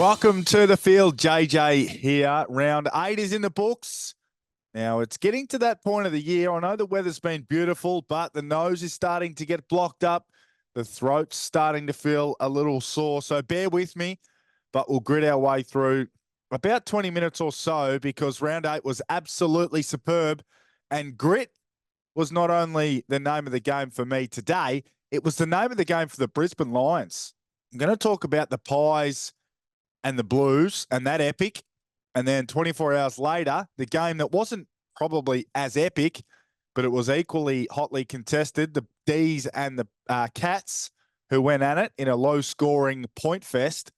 Welcome to the field, JJ here. Round 8 is in the books. Now, it's getting to that point of the year. I know the weather's been beautiful, but the nose is starting to get blocked up. The throat's starting to feel a little sore. So bear with me, but we'll grit our way through about 20 minutes or so because round 8 was absolutely superb. And grit was not only the name of the game for me today, it was the name of the game for the Brisbane Lions. I'm going to talk about the Pies and the Blues and that epic. And then 24 hours later, the game that wasn't probably as epic, but it was equally hotly contested, the D's and the Cats, who went at it in a low-scoring point fest.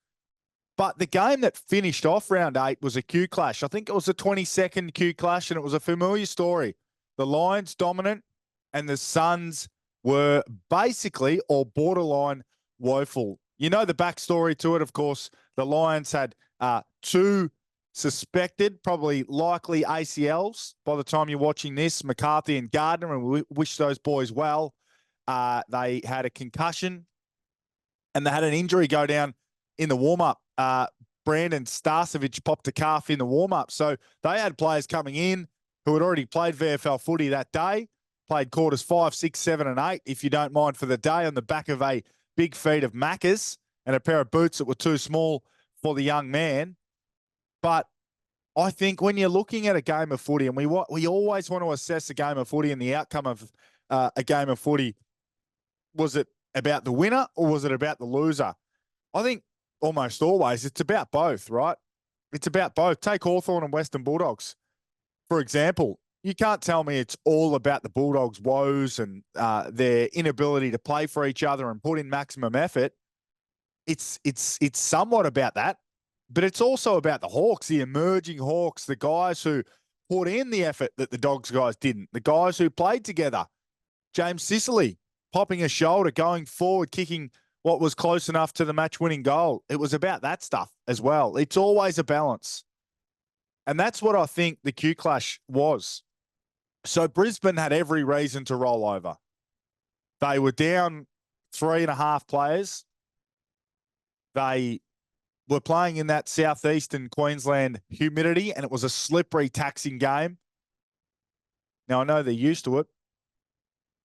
But the game that finished off round 8 was a Q clash. I think it was a 20-second Q clash, and it was a familiar story. The Lions dominant, and the Suns were basically or borderline woeful. You know the backstory to it, of course. The Lions had two suspected, probably likely ACLs by the time you're watching this, McCarthy and Gardner, and we wish those boys well. They had a concussion, and they had an injury go down in the warm-up. Brandon Starcevic popped a calf in the warm-up. So they had players coming in who had already played VFL footy that day, played quarters 5, 6, 7, and 8, if you don't mind, for the day on the back of a big feed of Maccas and a pair of boots that were too small for the young man. But I think when you're looking at a game of footy, and we always want to assess a game of footy and the outcome of a game of footy, was it about the winner or was it about the loser? I think almost always it's about both, right? It's about both. Take Hawthorn and Western Bulldogs, for example. You can't tell me it's all about the Bulldogs' woes and their inability to play for each other and put in maximum effort. It's somewhat about that, but it's also about the Hawks, the emerging Hawks, the guys who put in the effort that the Dogs guys didn't, the guys who played together. James Sicily popping a shoulder, going forward, kicking what was close enough to the match-winning goal. It was about that stuff as well. It's always a balance. And that's what I think the Q clash was. So Brisbane had every reason to roll over. They were down 3.5 players. They were playing in that southeastern Queensland humidity, and it was a slippery, taxing game. Now, I know they're used to it,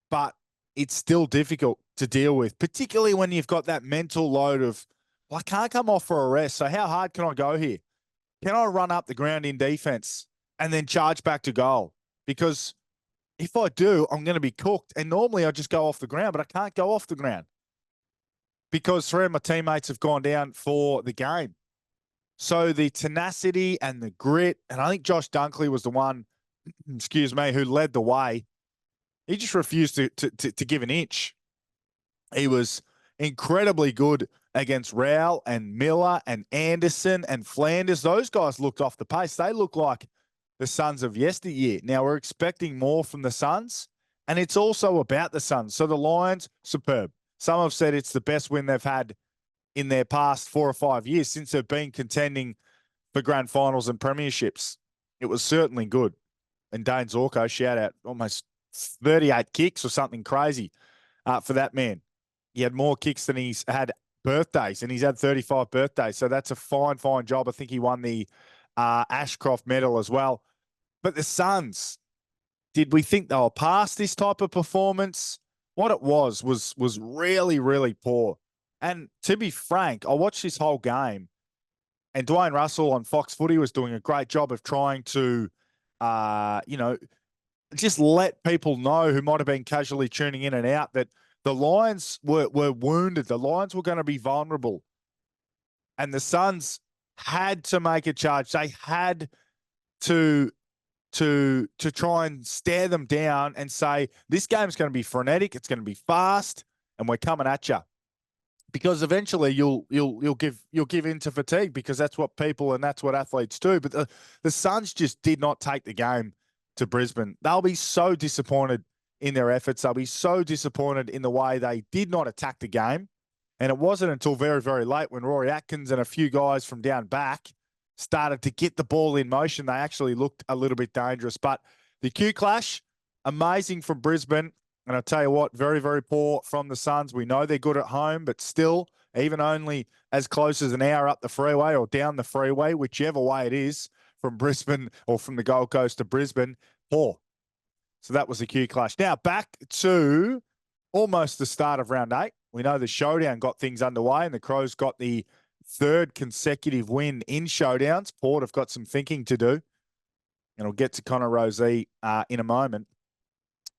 but it's still difficult to deal with, particularly when you've got that mental load of, well, I can't come off for a rest, so how hard can I go here? Can I run up the ground in defense and then charge back to goal? Because if I do, I'm going to be cooked. And normally I just go off the ground, but I can't go off the ground because 3 of my teammates have gone down for the game. So the tenacity and the grit, and I think Josh Dunkley was the one, who led the way. He just refused to give an inch. He was incredibly good against Rowell and Miller and Anderson and Flanders. Those guys looked off the pace. They look like the Suns of yesteryear. Now, we're expecting more from the Suns, and it's also about the Suns. So the Lions, superb. Some have said it's the best win they've had in their past 4 or 5 years since they've been contending for grand finals and premierships. It was certainly good. And Dane Zorko, shout out, almost 38 kicks or something crazy for that man. He had more kicks than he's had birthdays, and he's had 35 birthdays. So that's a fine, fine job. I think he won the Ashcroft medal as well. But the Suns, did we think they were past this type of performance? What it was really, really poor. And to be frank, I watched this whole game, and Dwayne Russell on Fox Footy was doing a great job of trying to, just let people know who might have been casually tuning in and out that the Lions were wounded. The Lions were going to be vulnerable. And the Suns had to make a charge. They had to try and stare them down and say, this game's going to be frenetic, it's going to be fast, and we're coming at you. Because eventually you'll give in to fatigue, because that's what people and that's what athletes do. But the Suns just did not take the game to Brisbane. They'll be so disappointed in their efforts. They'll be so disappointed in the way they did not attack the game. And it wasn't until very, very late when Rory Atkins and a few guys from down back started to get the ball in motion. They actually looked a little bit dangerous. But the Q clash, amazing from Brisbane. And I'll tell you what, very, very poor from the Suns. We know they're good at home, but still even only as close as an hour up the freeway or down the freeway, whichever way it is from Brisbane or from the Gold Coast to Brisbane, poor. So that was a Q clash. Now back to almost the start of round 8. We know the showdown got things underway and the Crows got the third consecutive win in showdowns. Port have got some thinking to do. And we'll get to Connor Rozee in a moment.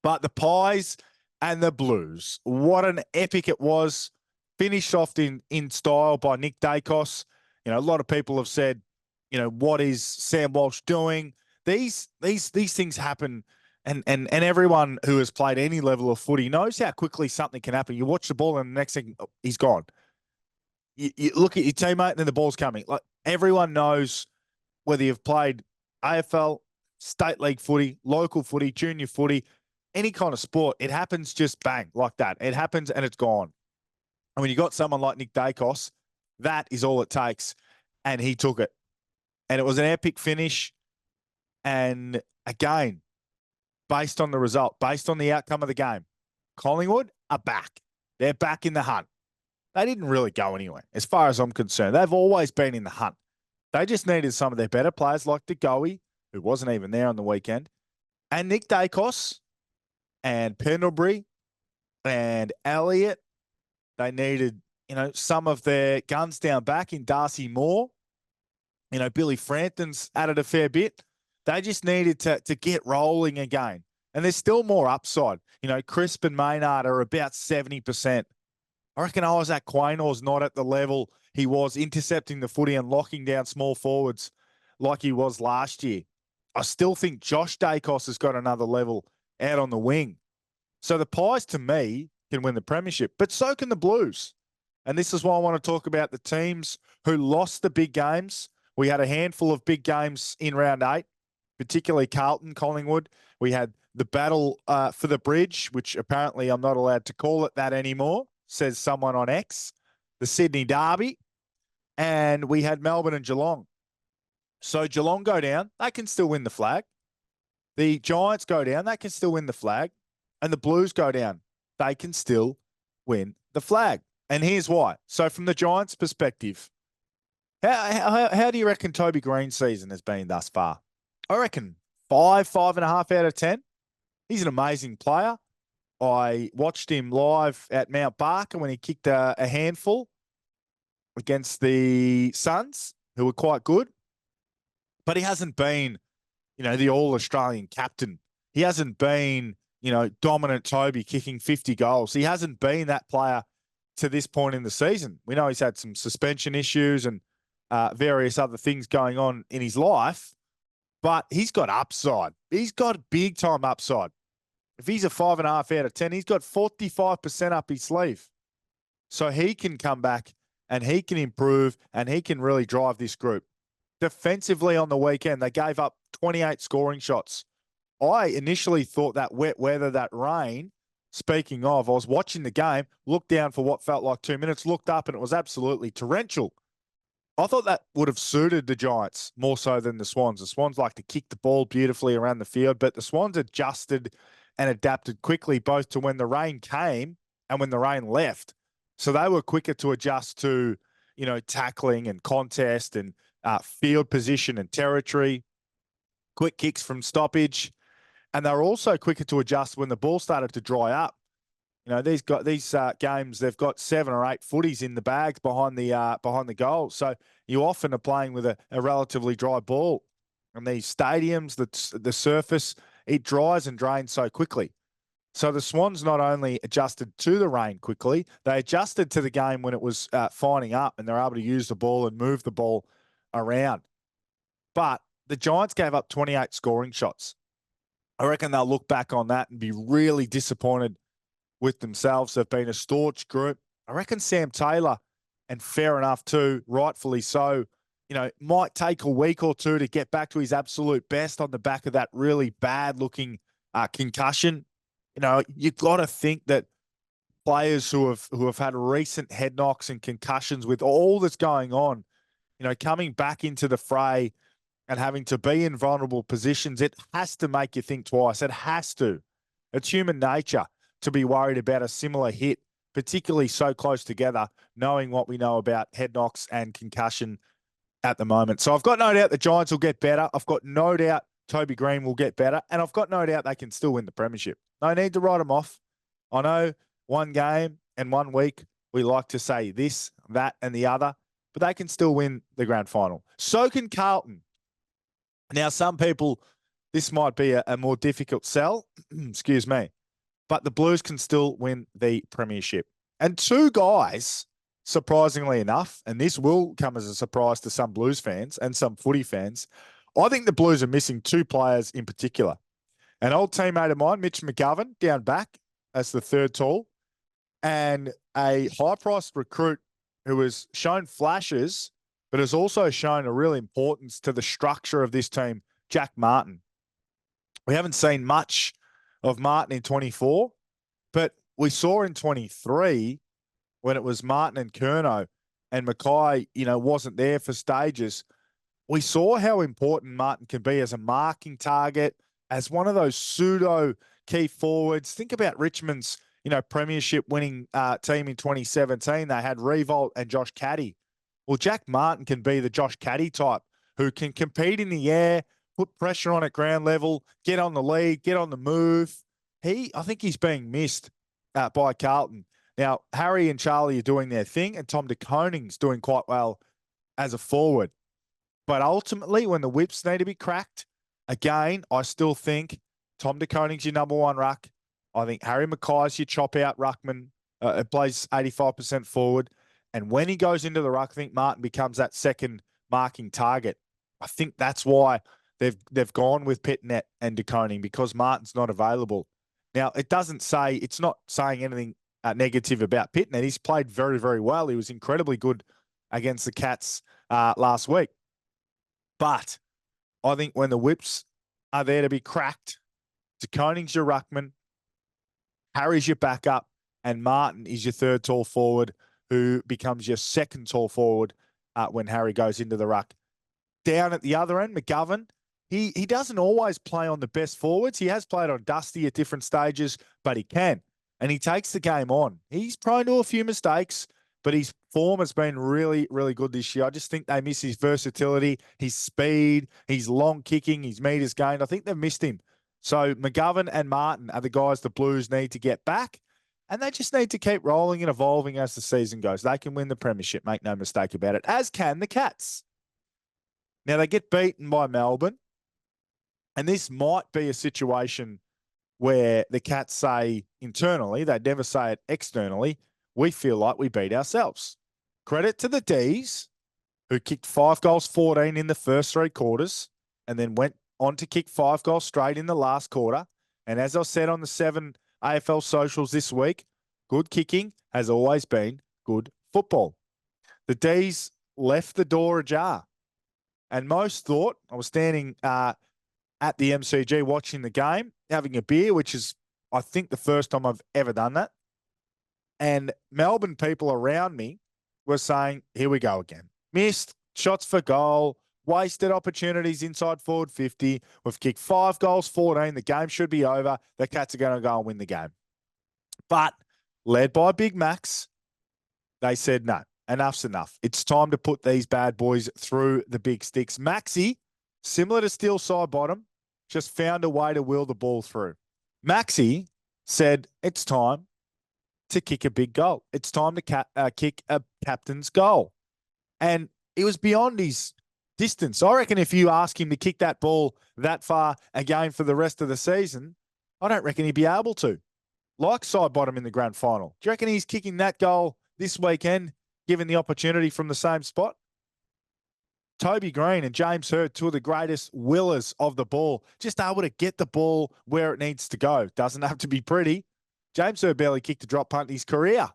But the Pies and the Blues, what an epic it was. Finished off in style by Nick Dacos. You know, a lot of people have said, you know, what is Sam Walsh doing? These things happen. And everyone who has played any level of footy knows how quickly something can happen. You watch the ball and the next thing, he's gone. You look at your teammate and then the ball's coming. Like, everyone knows whether you've played AFL, state league footy, local footy, junior footy, any kind of sport, it happens just bang, like that. It happens and it's gone. And when you got someone like Nick Dacos, that is all it takes. And he took it. And it was an epic finish. And again, based on the result, based on the outcome of the game, Collingwood are back. They're back in the hunt. They didn't really go anywhere, as far as I'm concerned. They've always been in the hunt. They just needed some of their better players like DeGoey, who wasn't even there on the weekend, and Nick Dacos, and Pendlebury, and Elliott. They needed, you know, some of their guns down back in Darcy Moore. You know, Billy Frampton's added a fair bit. They just needed to get rolling again. And there's still more upside. You know, Crisp and Maynard are about 70%. I reckon Isaac Quaynor's not at the level he was intercepting the footy and locking down small forwards like he was last year. I still think Josh Dacos has got another level out on the wing. So the Pies, to me, can win the premiership, but so can the Blues. And this is why I want to talk about the teams who lost the big games. We had a handful of big games in round 8, particularly Carlton, Collingwood. We had the battle for the bridge, which apparently I'm not allowed to call it that anymore, says someone on X, the Sydney Derby, and we had Melbourne and Geelong. So Geelong go down, they can still win the flag. The Giants go down, they can still win the flag. And the Blues go down, they can still win the flag. And here's why. So from the Giants' perspective, how do you reckon Toby Green's season has been thus far? I reckon 5.5 out of 10. He's an amazing player. I watched him live at Mount Barker when he kicked a handful against the Suns, who were quite good. But he hasn't been, you know, the All-Australian captain. He hasn't been, you know, dominant Toby kicking 50 goals. He hasn't been that player to this point in the season. We know he's had some suspension issues and various other things going on in his life, but he's got upside. He's got big-time upside. If he's a 5.5 out of 10, he's got 45% up his sleeve. So he can come back and he can improve and he can really drive this group. Defensively on the weekend, they gave up 28 scoring shots. I initially thought that wet weather, that rain, speaking of, I was watching the game, looked down for what felt like 2 minutes, looked up, and it was absolutely torrential. I thought that would have suited the Giants more so than the Swans. The Swans like to kick the ball beautifully around the field, but the Swans adjusted and adapted quickly both to when the rain came and when the rain left. So they were quicker to adjust to, you know, tackling and contest and field position and territory, quick kicks from stoppage. And they were also quicker to adjust when the ball started to dry up. You know, these games, they've got 7 or 8 footies in the bags behind the goal. So you often are playing with a relatively dry ball. And these stadiums, the surface, it dries and drains so quickly. So the Swans not only adjusted to the rain quickly, they adjusted to the game when it was fining up and they're able to use the ball and move the ball around. But the Giants gave up 28 scoring shots. I reckon they'll look back on that and be really disappointed with themselves. They've been a staunch group. I reckon Sam Taylor, and fair enough too, rightfully so, you know, might take a week or two to get back to his absolute best on the back of that really bad-looking concussion. You know, you've got to think that players who have had recent head knocks and concussions with all that's going on, you know, coming back into the fray and having to be in vulnerable positions, it has to make you think twice. It has to. It's human nature to be worried about a similar hit particularly so close together, knowing what we know about head knocks and concussion at the moment. So I've got no doubt the Giants will get better. I've got no doubt Toby Green will get better. And I've got no doubt they can still win the Premiership. No need to write them off. I know one game and 1 week, we like to say this, that, and the other, but they can still win the grand final. So can Carlton. Now, some people, this might be a more difficult sell, excuse me, but the Blues can still win the Premiership. And two guys, surprisingly enough, and this will come as a surprise to some Blues fans and some footy fans, I think the Blues are missing two players in particular. An old teammate of mine, Mitch McGovern, down back as the third tall, and a high-priced recruit who has shown flashes, but has also shown a real importance to the structure of this team, Jack Martin. We haven't seen much of Martin in 24, but we saw in 23 when it was Martin and Curnow and Mackay, wasn't there for stages. We saw how important Martin can be as a marking target, as one of those pseudo key forwards. Think about Richmond's, premiership winning team in 2017. They had Revolt and Josh Caddy. Well, Jack Martin can be the Josh Caddy type who can compete in the air, put pressure on at ground level, get on the lead, get on the move. I think he's being missed by Carlton. Now, Harry and Charlie are doing their thing, and Tom de Koning's doing quite well as a forward. But ultimately, when the whips need to be cracked, again, I still think Tom de Koning's your number one ruck. I think Harry Mackay's your chop-out ruckman. Plays 85% forward. And when he goes into the ruck, I think Martin becomes that second marking target. I think that's why they've gone with Pitnet and de Koning, because Martin's not available. Now, it's not saying anything negative about Pitnet. He's played very, very well. He was incredibly good against the Cats last week. But I think when the whips are there to be cracked, de Koning's your ruckman, Harry's your backup, and Martin is your third tall forward, who becomes your second tall forward when Harry goes into the ruck. Down at the other end, McGovern, he doesn't always play on the best forwards. He has played on Dusty at different stages, but he can. And he takes the game on. He's prone to a few mistakes, but his form has been really, really good this year. I just think they miss his versatility, his speed, his long kicking, his meters gained. I think they've missed him. So McGovern and Martin are the guys the Blues need to get back, and they just need to keep rolling and evolving as the season goes. They can win the Premiership, make no mistake about it, as can the Cats. Now, they get beaten by Melbourne, and this might be a situation where the Cats say internally, they'd never say it externally, we feel like we beat ourselves. Credit to the Ds, who kicked 5 goals 14 in the first 3 quarters and then went on to kick 5 goals straight in the last quarter. And as I said on the 7 AFL socials this week, good kicking has always been good football. The Ds left the door ajar. And most thought, I was standing at the MCG watching the game, having a beer, which is, I think, the first time I've ever done that. And Melbourne people around me were saying, here we go again. Missed shots for goal, wasted opportunities inside forward 50. We've kicked 5 goals 14. The game should be over. The Cats are going to go and win the game. But led by Big Max, they said, no, enough's enough. It's time to put these bad boys through the big sticks. Maxi, similar to Steel Side Bottom, just found a way to wheel the ball through. Maxi said, it's time to kick a big goal. It's time to kick a captain's goal. And it was beyond his distance. I reckon if you ask him to kick that ball that far again for the rest of the season, I don't reckon he'd be able to. Like Side Bottom in the grand final. Do you reckon he's kicking that goal this weekend, given the opportunity from the same spot? Toby Green and James Hird, two of the greatest willers of the ball, just able to get the ball where it needs to go. Doesn't have to be pretty. James Hird barely kicked a drop punt in his career,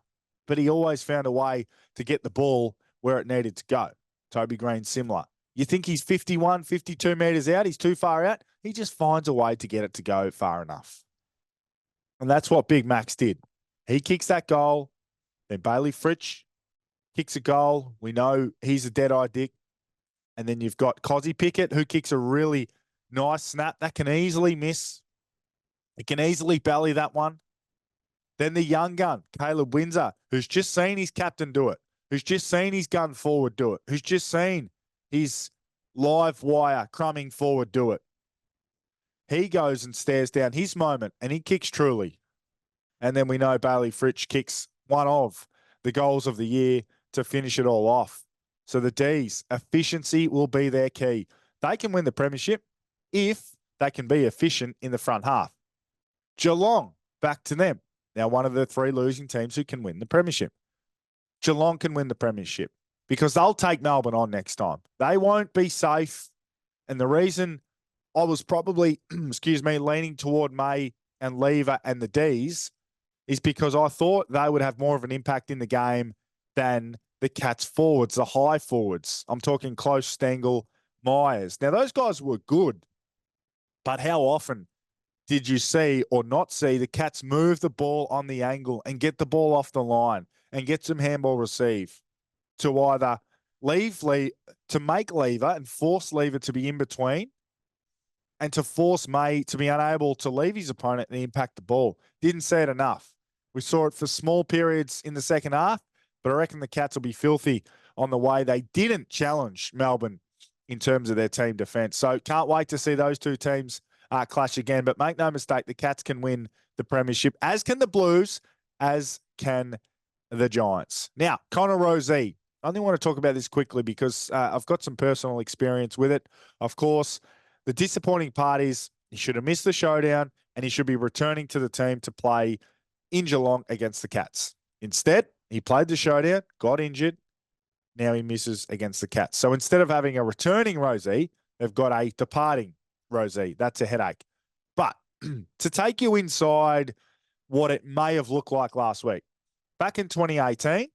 but he always found a way to get the ball where it needed to go. Toby Green, similar. You think he's 51, 52 metres out, he's too far out, he just finds a way to get it to go far enough. And that's what Big Max did. He kicks that goal, then Bailey Fritsch kicks a goal. We know he's a dead-eye dick. And then you've got Cozzy Pickett, who kicks a really nice snap that can easily miss. It can easily belly that one. Then the young gun, Caleb Windsor, who's just seen his captain do it, who's just seen his gun forward do it, who's just seen his live wire crumbing forward do it. He goes and stares down his moment and he kicks truly. And then we know Bailey Fritsch kicks one of the goals of the year to finish it all off. So the D's, efficiency will be their key. They can win the premiership if they can be efficient in the front half. Geelong, back to them. Now, one of the three losing teams who can win the premiership. Geelong can win the premiership because they'll take Melbourne on next time. They won't be safe. And the reason I was probably, leaning toward May and Lever and the D's is because I thought they would have more of an impact in the game than the Cats forwards, the high forwards. I'm talking Close, Stengel, Myers. Now, those guys were good, but how often did you see or not see the Cats move the ball on the angle and get the ball off the line and get some handball receive to either to make Lever and force Lever to be in between and to force May to be unable to leave his opponent and impact the ball? Didn't see it enough. We saw it for small periods in the second half, but I reckon the Cats will be filthy on the way they didn't challenge Melbourne in terms of their team defence. So can't wait to see those two teams clash again. But make no mistake, the Cats can win the premiership, as can the Blues, as can the Giants. Now, Connor Rozee. I only want to talk about this quickly because I've got some personal experience with it. Of course, the disappointing part is he should have missed the showdown and he should be returning to the team to play in Geelong against the Cats. Instead, he played the showdown, got injured. Now he misses against the Cats. So instead of having a returning Rozee, they've got a departing Rozee. That's a headache. But to take you inside what it may have looked like last week, back in 2018,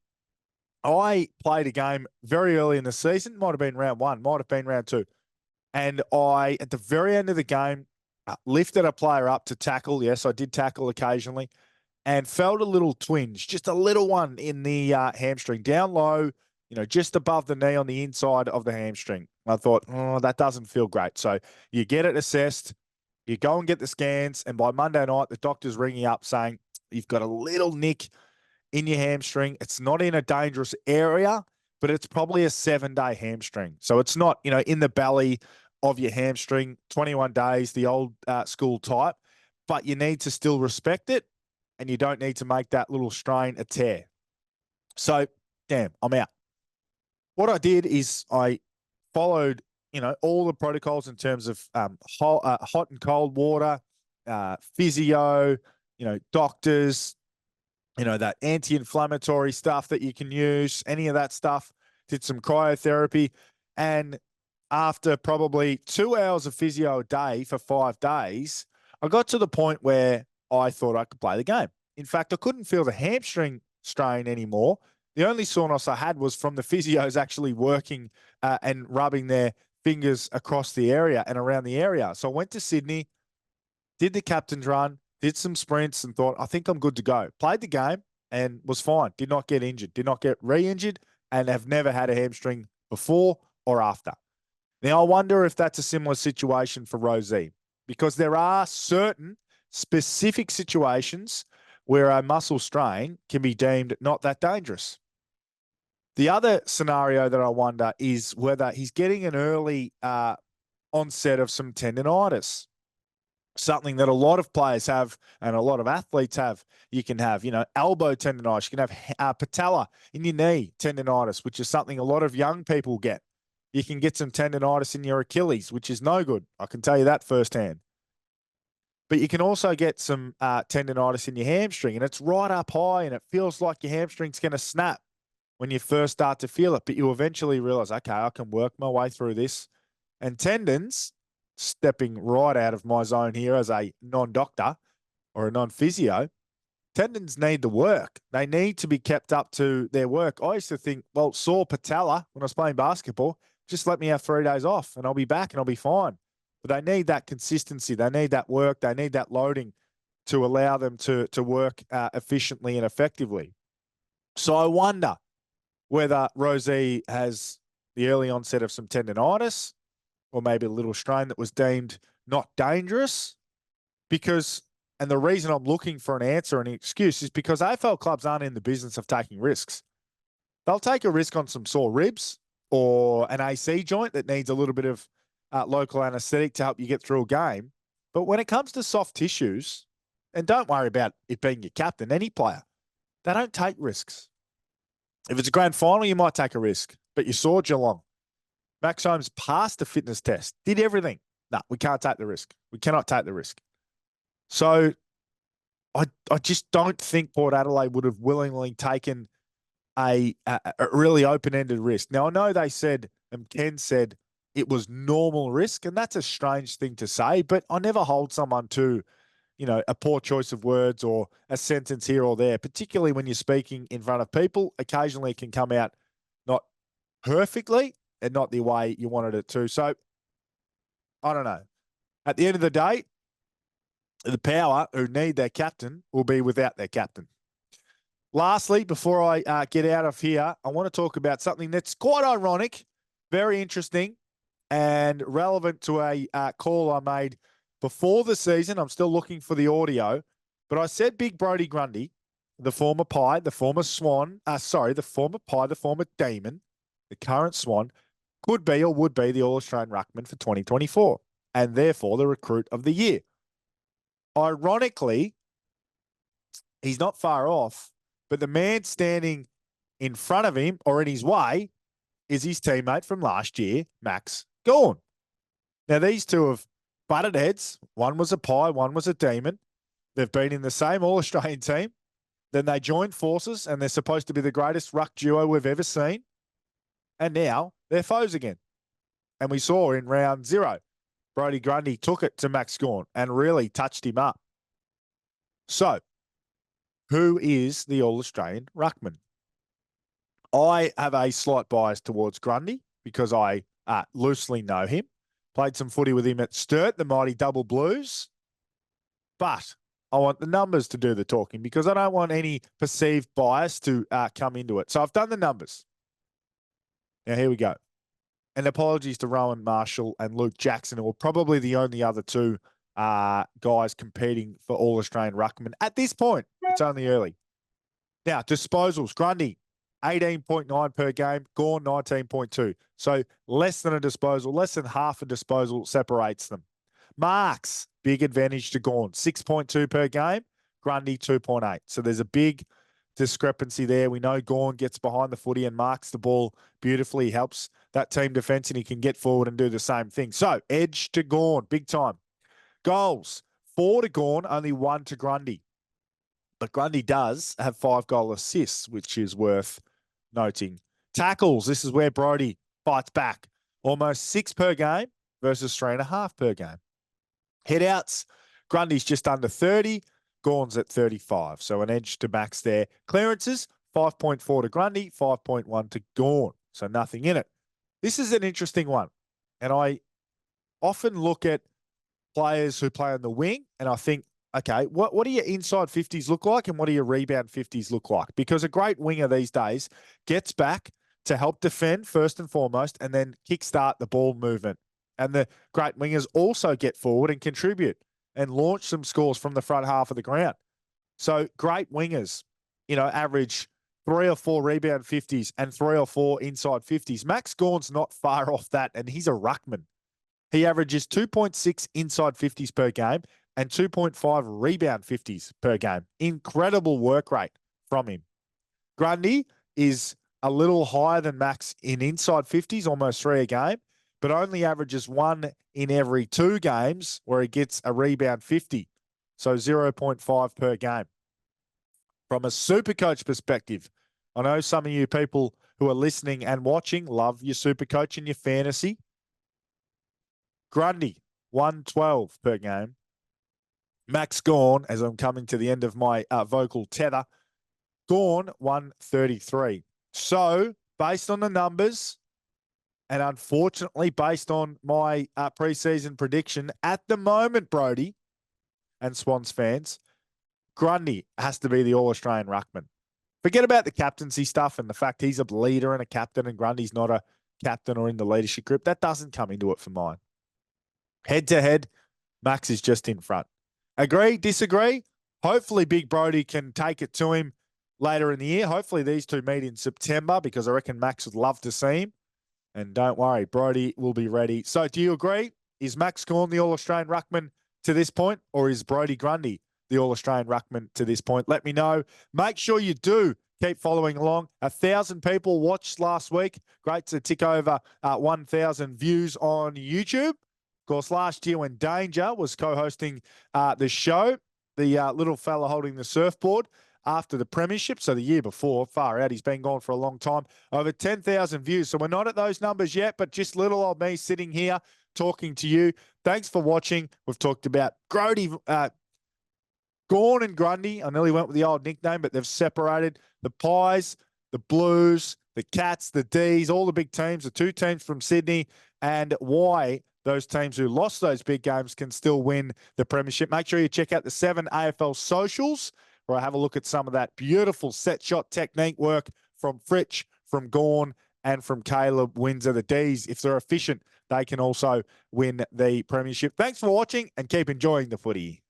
I played a game very early in the season. Might have been round one, might have been round two. And I, at the very end of the game, lifted a player up to tackle. Yes, I did tackle occasionally. And felt a little twinge, just a little one in the hamstring, down low, just above the knee on the inside of the hamstring. I thought, that doesn't feel great. So you get it assessed, you go and get the scans, and by Monday night, the doctor's ringing up saying, you've got a little nick in your hamstring. It's not in a dangerous area, but it's probably a 7-day hamstring. So it's not, in the belly of your hamstring, 21 days, the old school type, but you need to still respect it. And you don't need to make that little strain a tear. So, damn, I'm out. What I did is I followed, all the protocols in terms of hot and cold water, physio, doctors, that anti-inflammatory stuff that you can use, any of that stuff. Did some cryotherapy. And after probably 2 hours of physio a day for 5 days, I got to the point where I thought I could play the game. In fact, I couldn't feel the hamstring strain anymore. The only soreness I had was from the physios actually working and rubbing their fingers across the area and around the area. So I went to Sydney, did the captain's run, did some sprints and thought, I think I'm good to go. Played the game and was fine. Did not get injured, did not get re-injured, and have never had a hamstring before or after. Now, I wonder if that's a similar situation for Rozee, because there are certain specific situations where a muscle strain can be deemed not that dangerous. The other scenario that I wonder is whether he's getting an early onset of some tendinitis, something that a lot of players have and a lot of athletes have. You can have, elbow tendinitis. You can have patella in your knee tendinitis, which is something a lot of young people get. You can get some tendinitis in your Achilles, which is no good. I can tell you that firsthand. But you can also get some tendinitis in your hamstring, and it's right up high, and it feels like your hamstring's going to snap when you first start to feel it. But you eventually realize, okay, I can work my way through this. And tendons, stepping right out of my zone here as a non-doctor or a non-physio, tendons need the work. They need to be kept up to their work. I used to think, well, sore patella when I was playing basketball, just let me have 3 days off and I'll be back and I'll be fine. But they need that consistency. They need that work. They need that loading to allow them to work efficiently and effectively. So I wonder whether Rozee has the early onset of some tendinitis or maybe a little strain that was deemed not dangerous, because And the reason I'm looking for an answer and an excuse is because AFL clubs aren't in the business of taking risks. They'll take a risk on some sore ribs or an AC joint that needs a little bit of local anaesthetic to help you get through a game. But when it comes to soft tissues, and don't worry about it being your captain, any player, they don't take risks. If it's a grand final, you might take a risk, but you saw Geelong. Max Holmes passed the fitness test, did everything. No, we can't take the risk. We cannot take the risk. So I just don't think Port Adelaide would have willingly taken a really open-ended risk. Now, I know they said, and Ken said, it was normal risk, and that's a strange thing to say, but I never hold someone to, a poor choice of words or a sentence here or there, particularly when you're speaking in front of people. Occasionally it can come out not perfectly and not the way you wanted it to. So, I don't know. At the end of the day, the Power, who need their captain, will be without their captain. Lastly, before I get out of here, I want to talk about something that's quite ironic, very interesting, and relevant to a call I made before the season. I'm still looking for the audio, but I said Big Brodie Grundy, the former Pie, the former Swan, the former Pie, the former Demon, the current Swan, could be or would be the All-Australian Ruckman for 2024, and therefore the recruit of the year. Ironically, he's not far off, but the man standing in front of him or in his way is his teammate from last year, Max Gawn. Now, these two have butted heads. One was a Pie, one was a Demon. They've been in the same All-Australian team. Then they joined forces, and they're supposed to be the greatest ruck duo we've ever seen. And now they're foes again. And we saw in round 0, Brodie Grundy took it to Max Gawn and really touched him up. So, who is the All-Australian Ruckman? I have a slight bias towards Grundy because I loosely know him. Played some footy with him at Sturt, the mighty Double Blues. But I want the numbers to do the talking because I don't want any perceived bias to come into it. So I've done the numbers. Now, here we go. And apologies to Rowan Marshall and Luke Jackson, who are probably the only other two guys competing for All-Australian Ruckman. At this point, it's only early. Now, disposals. Grundy, 18.9 per game. Gawn, 19.2. So less than a disposal, less than half a disposal separates them. Marks, big advantage to Gawn. 6.2 per game. Grundy, 2.8. So there's a big discrepancy there. We know Gawn gets behind the footy and marks the ball beautifully. He helps that team defence and he can get forward and do the same thing. So edge to Gawn, big time. Goals, 4 to Gawn, only 1 to Grundy. But Grundy does have 5 goal assists, which is worth noting. Tackles, this is where Brodie fights back. Almost 6 per game versus 3.5 per game. Headouts, Grundy's just under 30. Gawn's at 35. So an edge to Max there. Clearances, 5.4 to Grundy, 5.1 to Gawn. So nothing in it. This is an interesting one. And I often look at players who play on the wing and I think, okay, what do your inside 50s look like and what do your rebound 50s look like? Because a great winger these days gets back to help defend first and foremost and then kickstart the ball movement. And the great wingers also get forward and contribute and launch some scores from the front half of the ground. So great wingers, average 3 or 4 rebound 50s and 3 or 4 inside 50s. Max Gawn's not far off that, and he's a ruckman. He averages 2.6 inside 50s per game and 2.5 rebound 50s per game. Incredible work rate from him. Grundy is a little higher than Max in inside 50s, almost 3 a game, but only averages 1 in every 2 games where he gets a rebound 50. So 0.5 per game. From a super coach perspective, I know some of you people who are listening and watching love your super coach and your fantasy. Grundy, 112 per game. Max Gawn, as I'm coming to the end of my vocal tether, Gawn, 133. So, based on the numbers, and unfortunately, based on my preseason prediction, at the moment, Brodie and Swans fans, Grundy has to be the All-Australian Ruckman. Forget about the captaincy stuff and the fact he's a leader and a captain and Grundy's not a captain or in the leadership group. That doesn't come into it for mine. Head-to-head, Max is just in front. Agree, disagree? Hopefully Big Brody can take it to him later in the year. Hopefully these two meet in September because I reckon Max would love to see him. And don't worry, Brody will be ready. So do you agree? Is Max Gawn the All-Australian ruckman to this point, or is Brodie Grundy the All-Australian ruckman to this point? Let me know. Make sure you do keep following along. 1,000 people watched last week. Great to tick over 1,000 views on YouTube. Of course, last year when Danger was co-hosting the show, the little fella holding the surfboard after the Premiership, so the year before, far out, he's been gone for a long time, over 10,000 views. So we're not at those numbers yet, but just little old me sitting here talking to you. Thanks for watching. We've talked about Gawn and Grundy. I nearly went with the old nickname, but they've separated. The Pies, the Blues, the Cats, the D's, all the big teams, the two teams from Sydney, and why those teams who lost those big games can still win the Premiership. Make sure you check out the 7 AFL socials, where I have a look at some of that beautiful set shot technique work from Fritsch, from Gawn, and from Caleb Windsor. The D's, if they're efficient, they can also win the Premiership. Thanks for watching and keep enjoying the footy.